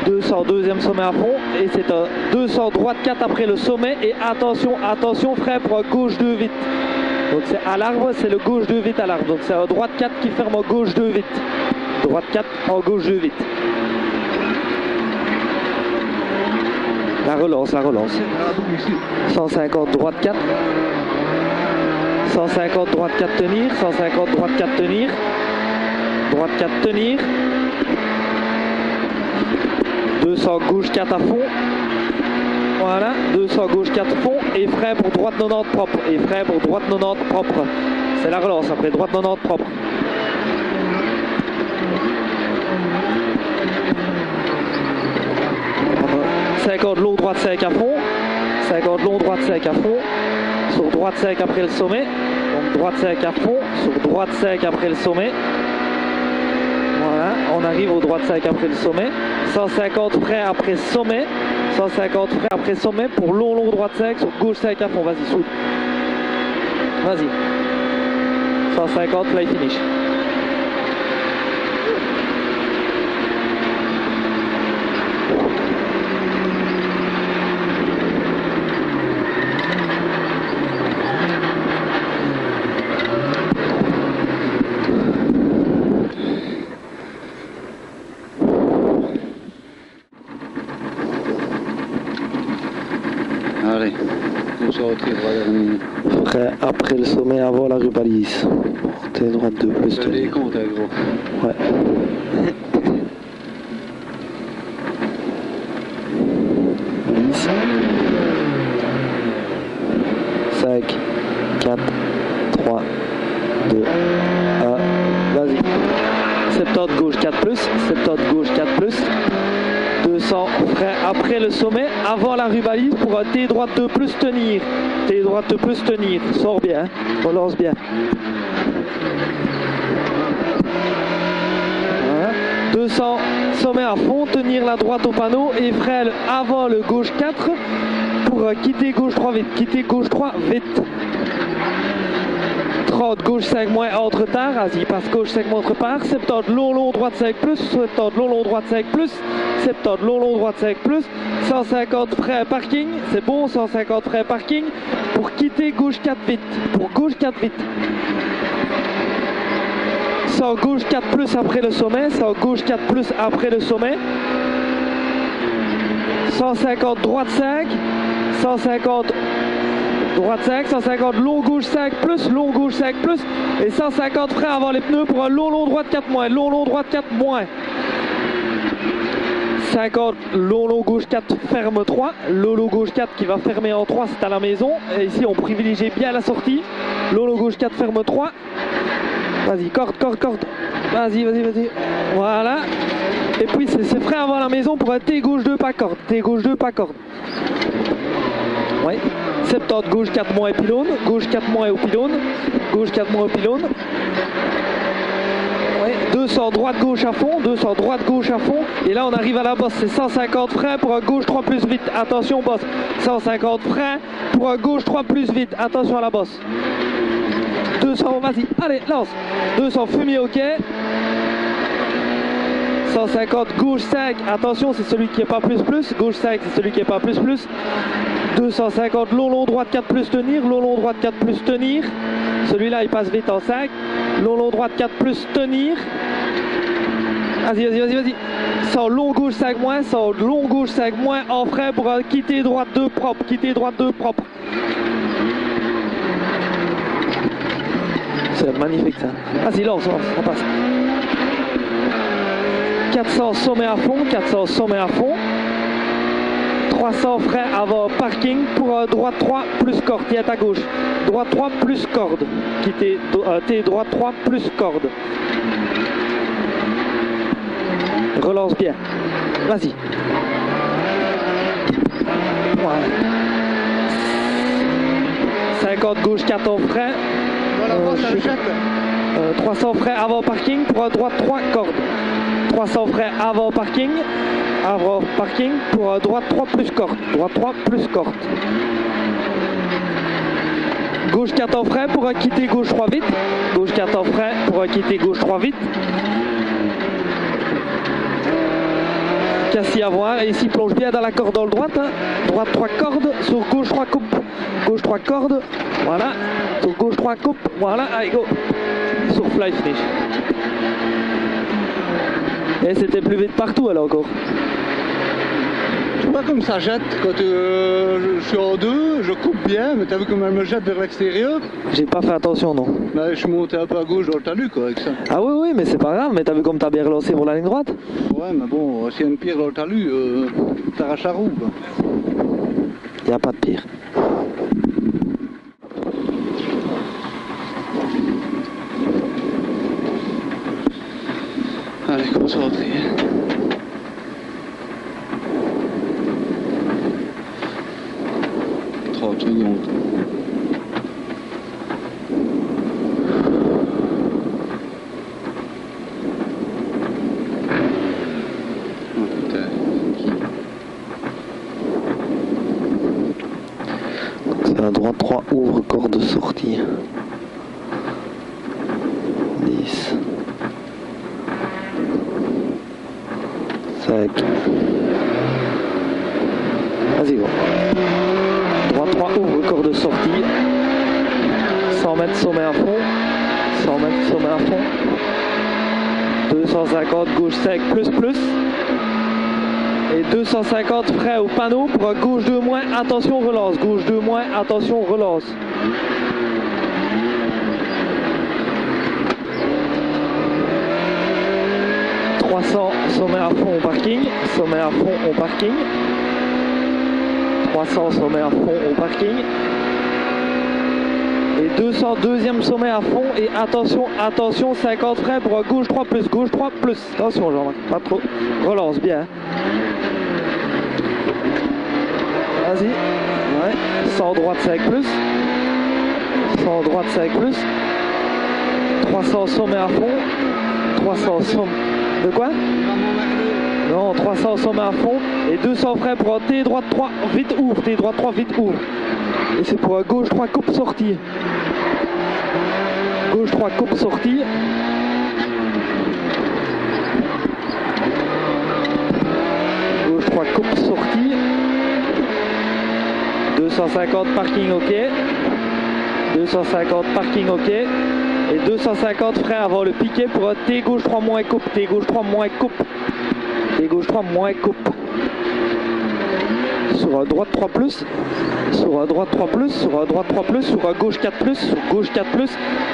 200 deuxième sommet à fond. Et c'est un 200 droite 4 après le sommet. Et attention, attention, frein pour un gauche 2 vite. Donc c'est à l'arbre, c'est le gauche 2 vite à l'arbre. Donc c'est un droite 4 qui ferme en gauche 2 vite. Droite 4 en gauche 2 vite. La relance, la relance. 150 droite 4. 150 droite 4 tenir, 150 droite 4 tenir, droite 4 tenir, 200 gauche 4 à fond, Voilà, 200 gauche 4 fond et frein pour droite 90 propre. Et frein pour droite 90 propre. C'est la relance après, droite 90 propre. « 50 long, droite 5 à fond. 50 long, droite 5 à fond. Sur droite 5 après le sommet. Donc droite 5 à fond. Sur droite 5 après le sommet. Voilà, on arrive au droite 5 après le sommet. 150 frein après sommet. 150 frein après sommet pour long, long, droite 5. Sur gauche 5 à fond. Vas-y, soude. Vas-y. 150, fly finish. Allez, on sortir, voilà. Frein après le sommet avant la rubalise. T'es droite 2 plus. Je les compte, hein, gros. Ouais. 10, 5, 4, 3, 2, 1, vas-y. 70 gauche 4 plus, 70 gauche 4 plus. 200 frein après le sommet, avant la rubalise pour un T droite 2 plus tenir. T droite 2 plus tenir, sors bien, relance bien. Voilà. 200 sommet à fond, tenir la droite au panneau et frein avant le gauche 4 pour quitter gauche 3 vite, quitter gauche 3 vite. 30 gauche 5 moins entre retard, vas-y passe gauche 5 moins entre part, 70 long long droite 5 plus, 70 long long droite 5 plus, 70 long long droite 5 plus, 150 frein parking, c'est bon, 150 frein parking pour quitter gauche 4 vite, pour gauche 4 vite. 100 gauche 4 plus après le sommet, 100 gauche 4 plus après le sommet, 150 droite 5, 150 droite 5, 150 long gauche 5 plus, long gauche 5 plus et 150 frein avant les pneus pour un long long droite 4 moins, long long droite 4 moins. 50 long long gauche 4 ferme 3, long long gauche 4 qui va fermer en 3, c'est à la maison. Et ici on privilégie bien la sortie. Long long gauche 4 ferme 3. Vas-y, corde, corde, corde. Vas-y, vas-y, vas-y. Voilà. Et puis c'est frein avant la maison pour un T gauche 2 pas corde. T gauche 2 pas corde. Oui. 70 gauche 4 moins et pylône, gauche 4 moins et au pylône, gauche 4 moins au pylône. Ouais. 200 droite gauche à fond, 200 droite gauche à fond. Et là on arrive à la bosse, c'est 150 freins pour un gauche 3 plus vite. Attention bosse, 150 freins pour un gauche 3 plus vite. Attention à la bosse. 200, vas-y, allez, lance. 200 fumier, ok. 150 gauche 5, attention c'est celui qui est pas plus plus, gauche 5 c'est celui qui est pas plus plus. 250 long long droite 4 plus tenir, long long droite 4 plus tenir. Celui-là il passe vite en 5. Long long droite 4 plus tenir. Vas-y, vas-y, vas-y, vas-y. 100 long gauche 5 moins, 100 long gauche 5 moins en frein pour quitter droite 2 propre, quitter droite 2 propre. C'est magnifique ça. Vas-y, lance, lance, on passe. 400 sommet à fond, 400 sommet à fond. 300 frein avant parking pour droite 3 plus corde, qui est à gauche. Droite 3 plus corde. Quitter T droite 3 plus corde. Relance bien. Vas-y. Voilà. 50 gauche 4 en frein. 300 frein avant parking pour droite 3 corde. 300 frein avant parking. Avant parking pour droite 3 plus corde. Droite 3 plus corde. Gauche 4 en frein pour quitter gauche 3 vite. Gauche 4 en frein pour quitter gauche 3 vite. Cassis à voir. Et ici plonge bien dans la corde dans le droite. Hein. Droite 3 cordes. Sur gauche 3 coupe. Gauche 3 cordes. Voilà. Sur gauche 3 coupe. Voilà. Allez go. Sur fly finish. Et c'était plus vite partout alors encore. Je sais pas comme ça jette quand je suis en deux, je coupe bien, mais t'as vu comme elle me jette vers l'extérieur? J'ai pas fait attention non. Bah, je suis monté un peu à gauche dans le talus quoi avec ça. Ah oui oui mais c'est pas grave, mais t'as vu comme t'as bien relancé pour la ligne droite? Ouais mais bon, s'il y a une pierre dans le talus, t'arraches la roue quoi. Il n'y a pas de pire. Allez, commence à rentrer. 30 secondes. C'est la droite 3, ouvre corde de sortie. 10. 5. Vas-y, go. Droite 3, ouvre corde de sortie. 100 mètres sommet à fond. 100 mètres sommet à fond. 250, gauche 5, plus. Et 250 frais au panneau pour gauche 2 moins, attention relance, gauche 2 moins, attention relance. Sommet à fond au parking, sommet à fond au parking. 300 sommet à fond au parking. Et 200 deuxième sommet à fond et attention 50 frais pour gauche 3 plus, gauche 3 plus. Attention Jean-Marc, pas trop, relance bien. Vas-y, ouais, 100 droite 5 plus, 100 droite 5 plus, 300 sommet à fond, 300 sommet, de quoi? Non, 300 sommet à fond, et 200 frais pour T droite 3, vite ouvre, T droite 3, vite ouvre. Et c'est pour gauche 3, coupe sortie. Gauche 3, coupe sortie. Gauche 3, coupe sortie. 250 parking ok, 250 parking ok, et 250 frais avant le piquet pour T gauche 3 moins coupe, T gauche 3 moins coupe, T gauche 3 moins coupe. Sur droite 3 plus, sur droite 3 plus, sur droite 3 plus, sur gauche 4 plus, sur gauche 4 plus,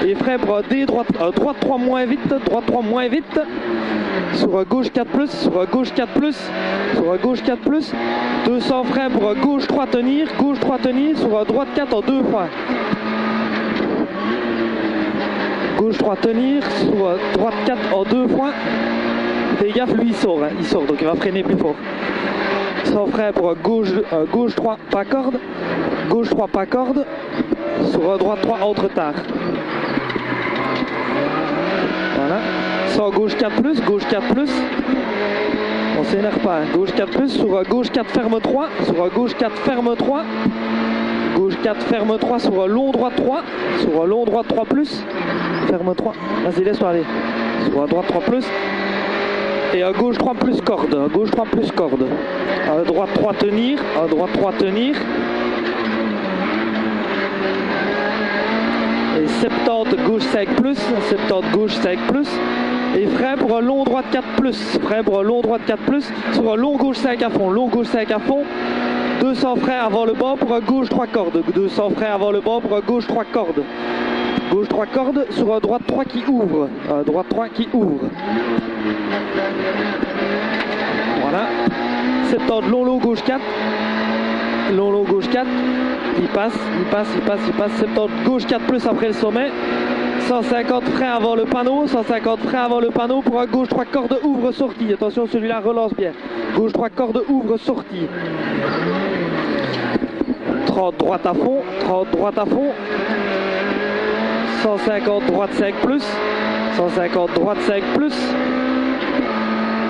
et frais pour D droite 3 moins vite, droite 3 moins vite, sur gauche 4 plus, sur gauche 4 plus, sur gauche 4 plus, 200 frais pour gauche 3 tenir, sur droite 4 en 2 fois. Gauche 3 tenir, sur droite 4 en 2 fois. Fais gaffe, lui il sort, donc il va freiner plus fort. 100 frais pour gauche 3 pas corde, gauche 3 pas corde, sur droite 3 entre tard. Voilà. 100 gauche 4 plus, gauche 4 plus. On s'énerve pas, hein. Gauche 4 plus, sur gauche 4 ferme 3, sur gauche 4 ferme 3, gauche 4 ferme 3, sur long droite 3, sur long droite 3 plus, ferme 3, vas-y laisse-toi aller, sur droite 3 plus, et à gauche 3 plus corde, à gauche 3 plus corde, à droite 3 tenir, à droite 3 tenir, et 70 gauche 5 plus, 70 gauche 5 plus, et frais pour un long droite 4 plus, frais pour un long droite 4 plus, sur un long gauche 5 à fond, long gauche 5 à fond, 200 frais avant le bord pour un gauche 3 cordes, 200 frais avant le bord pour un gauche 3 cordes, gauche 3 cordes sur un droite 3 qui ouvre, droite 3 qui ouvre. Voilà, 70 long gauche 4, long gauche 4, il passe, 70 gauche 4 plus après le sommet. 150 frais avant le panneau, 150 frais avant le panneau pour un gauche 3 cordes ouvre sortie. Attention, celui-là relance bien. Gauche 3 cordes ouvre sortie. 30 droite à fond, 30 droite à fond. 150 droite 5 plus, 150 droite 5 plus.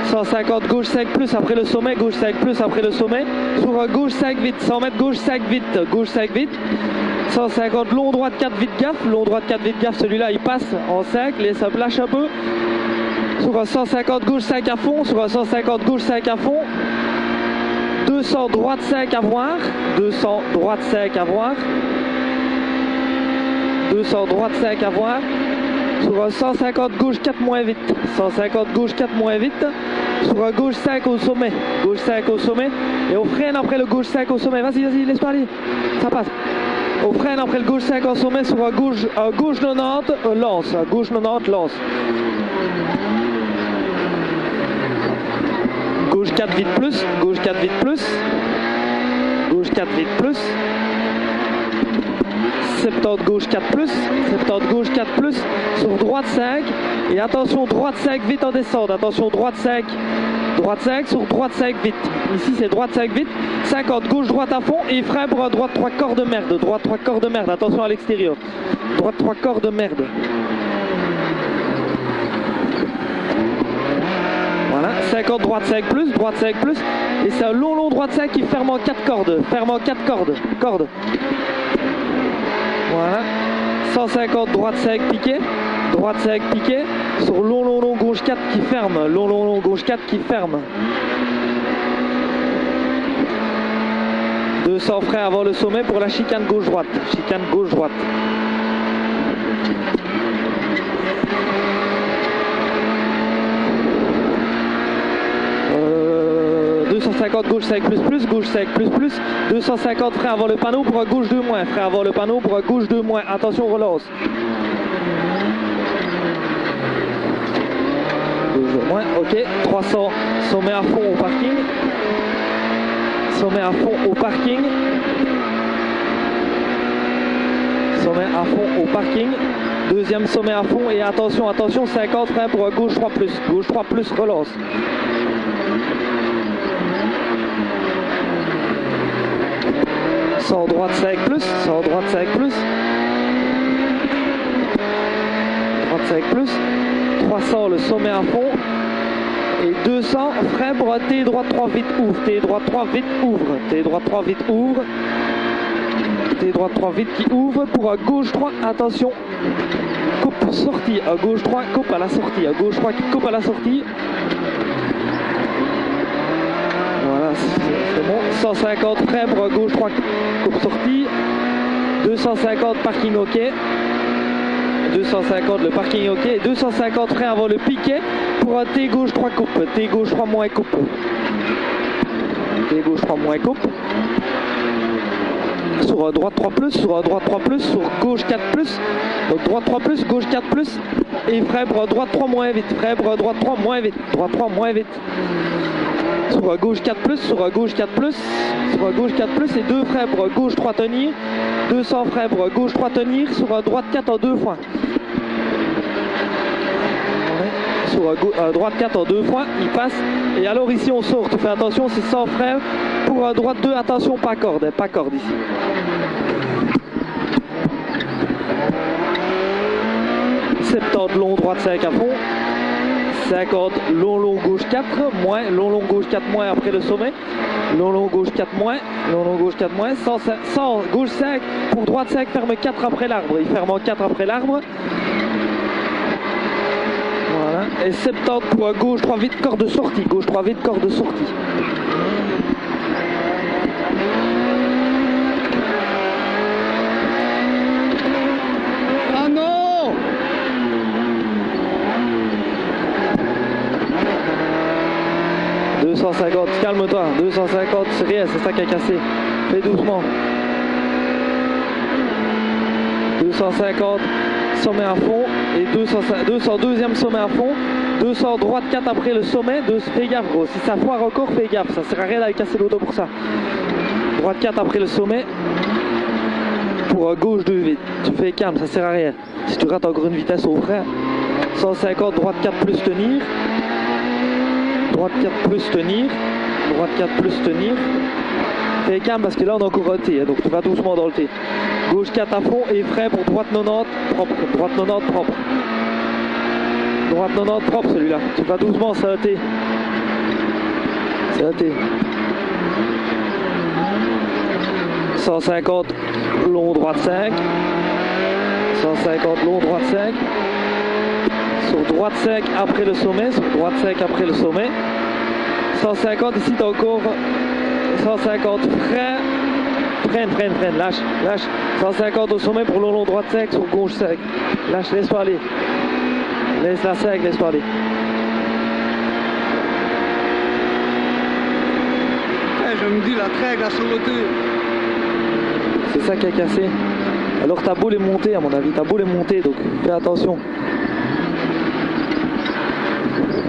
150 gauche 5 plus après le sommet, gauche 5 plus après le sommet. Sur gauche 5 vite, 100 mètres gauche 5 vite, gauche 5 vite. 150 long droite 4 vite gaffe, long droite 4 vite gaffe, celui-là il passe en 5, laisse up, lâche un peu. Sur un 150 gauche 5 à fond, sur un 150 gauche 5 à fond. 200 droite 5 à voir, 200 droite 5 à voir. 200 droite 5 à voir. Sur un 150 gauche 4 moins vite, 150 gauche 4 moins vite. Sur un gauche 5 au sommet, gauche 5 au sommet. Et on freine après le gauche 5 au sommet, vas-y, laisse-toi aller, ça passe. On freine après le gauche 5 en sommet sur un gauche 90, lance, gauche 90, lance. Gauche 4 vite plus, gauche 4 vite plus. gauche 4 vite plus. 70 gauche 4 plus, 70 gauche 4 plus, sur droite 5, et attention droite 5 vite en descente, attention droite 5 sur droite 5 vite, ici c'est droite 5 vite, 50 gauche droite à fond, et frein pour un droite 3 corps de merde, droite 3 corps de merde, attention à l'extérieur, droite 3 corps de merde. Voilà, 50 droite 5 plus, et c'est un long droite 5 qui ferme en 4 cordes, cordes. Voilà, 150 droite 5 piqué, sur long gauche 4 qui ferme, long gauche 4 qui ferme. 200 freins avant le sommet pour la chicane gauche droite, 250 gauche 5 plus, 250 frein avant le panneau pour un gauche 2 moins, attention relance. Gauche 2 moins, ok, 300, sommet à fond au parking, deuxième sommet à fond et attention, 50 frein pour un gauche 3 plus, relance. Droite 5 plus, 300 le sommet à fond et 200 frein pour un T droite 3 vite ouvre, T droite 3 vite qui ouvre pour un gauche 3, attention, coupe sortie, un gauche 3 coupe à la sortie, voilà, c'est bon, 150 frein pour un gauche 3 coupe sortie, 250 parking ok, 250 le parking ok, et 250 frein avant le piquet pour un T gauche 3 coupe, T gauche 3 moins coupe, sur un droite 3 plus, sur gauche 4 plus, donc droite 3 plus, gauche 4 plus, et frein pour un droite 3 moins vite, droite 3 moins vite. Sur un gauche 4 plus, et 2 freins pour un gauche 3 tenir, 200 freins pour un gauche 3 tenir, sur un droite 4 en 2 fois. Sur un droite 4 en 2 fois, il passe, et alors ici on sort, tu fais attention, c'est 100 freins pour un droite 2, attention, pas corde ici. Long droite 5 à fond, 50 long gauche 4 moins, long gauche 4 moins après le sommet, long gauche 4 moins, 100 gauche 5 pour droite 5 ferme 4 après l'arbre, il ferme en 4 après l'arbre. Voilà, et 70 pour un gauche 3 vite corde de sortie, Ah non! 250, calme-toi, 250, c'est rien, c'est ça qui a cassé. Fais doucement. 250, sommet à fond, et 200 deuxième sommet à fond, 200 droite 4 après le sommet, fais gaffe gros, si ça foire encore, fais gaffe, ça sert à rien d'aller casser l'auto pour ça. Droite 4 après le sommet, pour gauche 2 vite, tu fais calme, ça sert à rien. Si tu rates encore une vitesse au frein, 150, droite 4 plus tenir, droite 4 plus tenir, fais calme parce que là on a encore un T, donc tu vas doucement dans le T. Gauche 4 à fond et frein pour droite 90 propre, droite 90 propre celui-là, tu vas doucement, c'est un T. 150 long droite 5, 150 long droite 5, sur droite 5 après le sommet, 150 ici t'as encore 150 freine, lâche, 150 au sommet pour long droite 5 sur gauche 5, lâche, laisse-toi aller, laisse la 5, laisse-toi aller. Je me dis la trègue a sauté. C'est ça qui a cassé. Alors t'as beau les monter à mon avis, donc fais attention.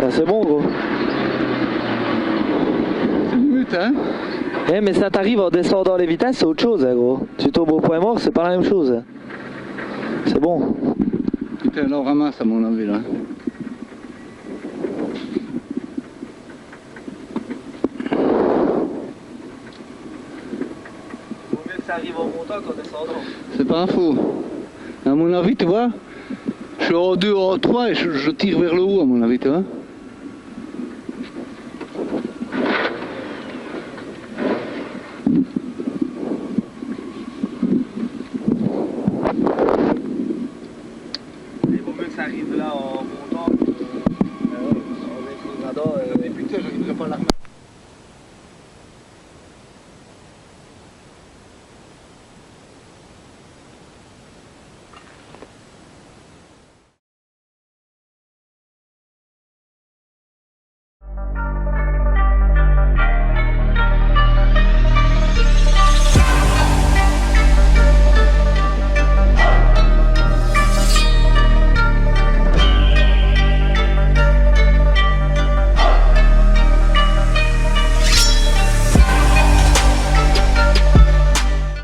Là, c'est bon gros. C'est une mute hein. Eh, mais ça t'arrive en descendant les vitesses, c'est autre chose, hein, gros. Tu tombes au point mort, c'est pas la même chose. Hein. C'est bon. Putain, là on ramasse à mon avis là. Vaut mieux que ça arrive en montant qu'en descendant. C'est pas un faux. À mon avis, tu vois, je suis en 2, en 3 et je tire vers le haut à mon avis, tu vois. Il vaut mieux que ça arrive là en